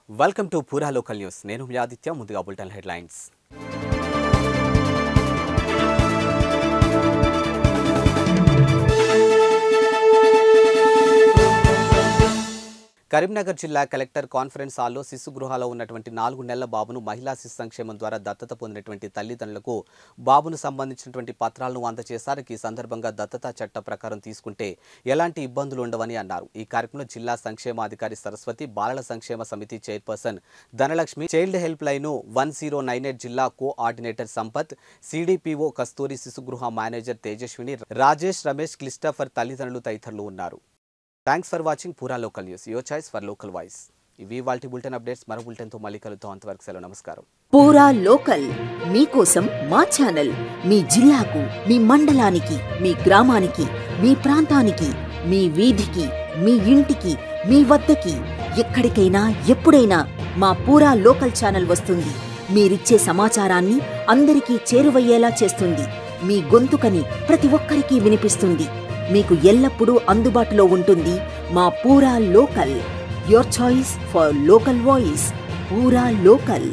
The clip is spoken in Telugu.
వెల్కమ్ టు పూరా లోకల్ న్యూస్. నేను మీ ఆదిత్య. ముందుగా బులెటిన్ హెడ్లైన్స్. కరీంనగర్ జిల్లా కలెక్టర్ కాన్ఫరెన్స్ హాల్లో శిశు గృహాలో ఉన్నటువంటి 4 నెలల బాబును మహిళా శిశు సంక్షేమం ద్వారా దత్తత పొందినటువంటి తల్లిదండ్రులకు బాబును సంబంధించినటువంటి పత్రాలను అందజేశారు. ఈ సందర్భంగా దత్తత చట్ట ప్రకారం తీసుకుంటే ఎలాంటి ఇబ్బందులు ఉండవని అన్నారు. ఈ కార్యక్రమంలో జిల్లా సంక్షేమాధికారి సరస్వతి, బాలల సంక్షేమ సమితి chairperson Dhanalakshmi, child help line 1098 జిల్లా కోఆర్డినేటర్ సంపత్, సిడిపిఓ కస్తూరి, శిశు గృహ మేనేజర్ తేజస్విని, రాజేష్, రమేష్, క్లిస్టఫర్ తల్లిదండ్రులు తదితరులు ఉన్నారు. థ్యాంక్స్ ఫర్ వాచింగ్ పూరా local news, your choice for local voice. ఇవి వాల్టి బులెటిన్ అప్డేట్స్. మరో బులెటిన్తో మళ్ళీ కలుద్దాం. అంతవరకు సెలవు, నమస్కారం. పూరా లోకల్ మీకోసం మా ఛానల్. మీ జిల్లాకు, మీ మండలానికి, మీ గ్రామానికి, మీ ప్రాంతానికి, మీ వీధికి, మీ ఇంటికి, మీ వద్దకి, ఎక్కడికైనా ఎప్పుడైనా మా పూరా లోకల్ ఛానల్ వస్తుంది. మీరిచ్చే సమాచారాన్ని అందరికీ చేరువయ్యేలా చేస్తుంది. మీ గొంతుకని ప్రతి ఒక్కరికి వినిపిస్తుంది. మీకు ఎల్లప్పుడూ అందుబాటులో ఉంటుంది మా పూరా local. Your choice for local voice. పూరా లోకల్.